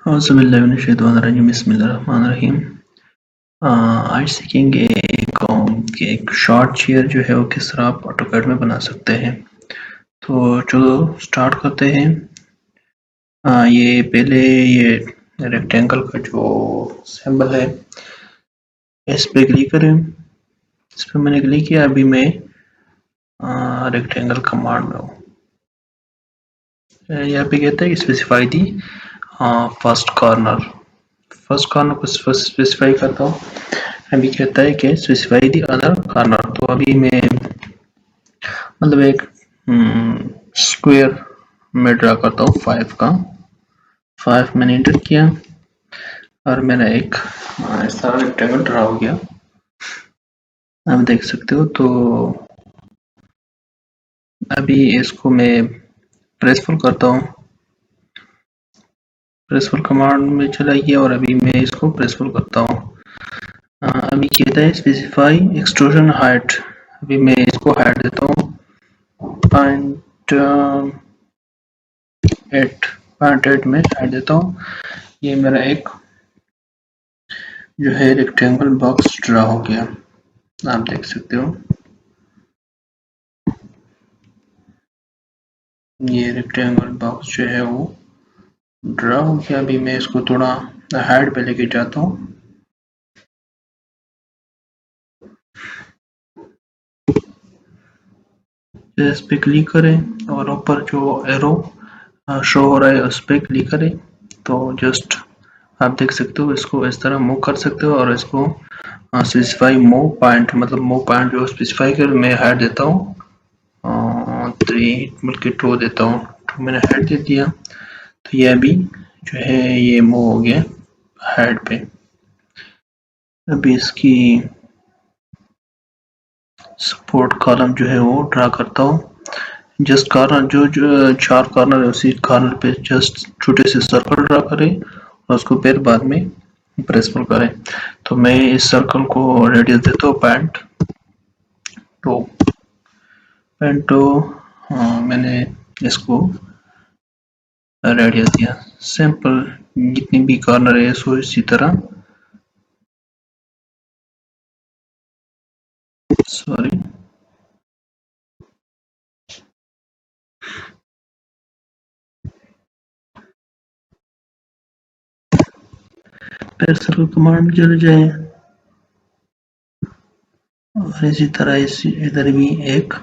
औज़ुबिल्लाहिमिनश्शैतानिर्रजीम बिस्मिल्लाहिर्रहमानिर्रहीम। आज सीखेंगे कि एक शॉर्ट चेयर जो है वो किस तरह आप ऑटोकैड में बना सकते हैं। तो चलो स्टार्ट करते हैं। ये पहले ये रेक्टेंगल का जो सिंबल है इस पे क्लिक करें। इस पर मैंने क्लिक किया। अभी मैं रेक्टेंगल कमांड में हूँ। यहाँ पे कहता है स्पेसिफाई दी फर्स्ट कॉर्नर को स्पेसिफाई करता हूँ। अभी कहता है कि स्पेसिफाई दी अदर कॉर्नर। तो अभी मैं मतलब एक स्क्वायर में ड्रा करता हूँ 5 का। 5 मैंने एंटर किया और मेरा एक इस तरह रेक्टेंगल ड्रा हो गया, आप देख सकते हो। तो अभी इसको मैं प्रेसफुल करता हूँ। प्रेसफुल कमांड में चला गया और अभी मैं इसको प्रेसफुल करता हूँ। अभी कहता है स्पेसिफाई एक्सट्रूजन हाइट। अभी मैं इसको हाइट देता हूँ 0.8 में हाइट देता हूँ। ये मेरा एक जो है रेक्टेंगल बॉक्स ड्रा हो गया, आप देख सकते हो। ये रेक्टेंगल बॉक्स जो है वो ड्रा हो गया। अभी मैं इसको थोड़ा हाइट पे लेके जाता हूँ। इस पे क्लिक करें और ऊपर जो एरो शो हो रहा है उस पर क्लिक करें। तो जस्ट आप देख सकते हो, इसको इस तरह मूव कर सकते हो और इसको स्पेसिफाई मूव पॉइंट, मतलब मूव पॉइंट जो स्पेसिफाई कर मैं हाइट देता हूँ 3 बल्कि 2 देता हूँ। 2 मैंने हाइट दे दिया। तो ये अभी जो है ये मूव हो गया हाइट पे। अभी इसकी सपोर्ट कॉलम जो है वो ड्रा करता हूँ। जस्ट कॉर्नर जो 4 कॉर्नर है उसी कॉर्नर पे जस्ट छोटे से सर्कल ड्रा करें और उसको फिर बाद में प्रेसफुल करें। तो मैं इस सर्कल को रेडियस देता हूँ 0.2। मैंने इसको रेडियस दिया। सिंपल जितनी भी कॉर्नर है सो इसी तरह सॉरी फिर सर्कल कमांड में चले जाए और इसी तरह इधर भी एक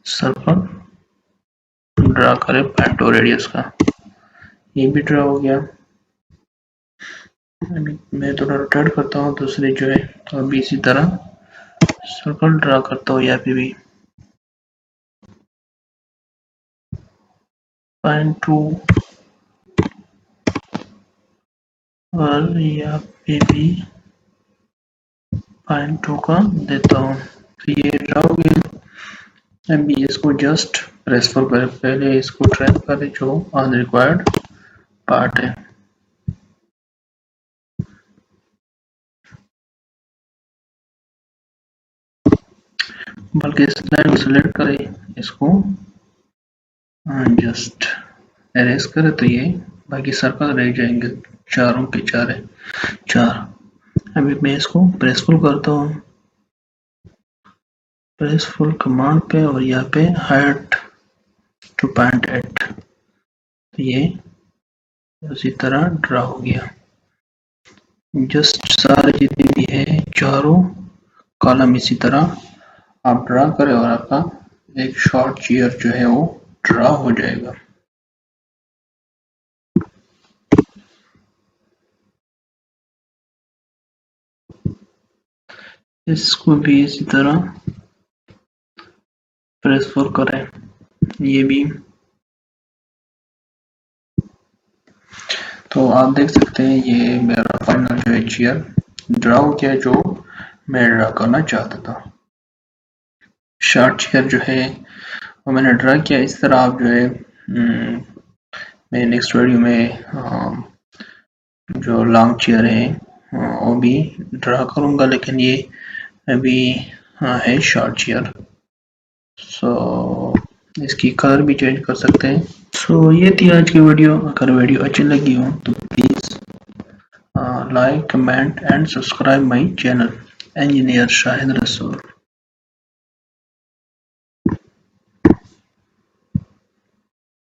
सर्कल ड्रा करें 0.2 रेडियस का। ये भी ड्रा हो गया। मैं थोड़ा रोटेट करता हूँ दूसरी जो है, तो अभी इसी तरह सर्कल ड्रा करता हूँ यहाँ पे भी 0.2 और यहाँ पे भी 0.2 का देता हूँ। तो ये ड्रा हो गया। अभी इसको जस्ट प्रेसफुल करें। पहले इसको ट्रैक करें जो अनरिक्वायर्ड पार्ट है। बल्कि इस लाइन को सिलेक्ट करें, इसको जस्ट एरेज करें तो ये बाकी सर्कल रह जाएंगे, चारों के चार है 4। अभी मैं इसको प्रेसफुल करता हूँ, प्रेसफुल कमांड पे और यहाँ पे हाइट 2.8। तो ये उसी तरह ड्रा हो गया। जस्ट सारे जितने भी है चारों कॉलम इसी तरह आप ड्रा करें और आपका एक शॉर्ट चेयर जो है वो ड्रा हो जाएगा। इसको भी इसी तरह प्रेसफुल करें। ये भी तो आप देख सकते हैं ये मेरा फाइनल जो है चेयर ड्रा हो गया जो मैं ड्रा करना चाहता था। शॉर्ट चेयर जो है वो मैंने ड्रा किया। इस तरह आप जो है मैं नेक्स्ट वीडियो में जो लॉन्ग चेयर है वो भी ड्रा करूंगा, लेकिन ये अभी है शॉर्ट चेयर। सो इसकी कलर भी चेंज कर सकते हैं। ये थी आज की वीडियो। अगर वीडियो अच्छी लगी हो तो please like, comment and subscribe my channel, Engineer Shahid Rasool.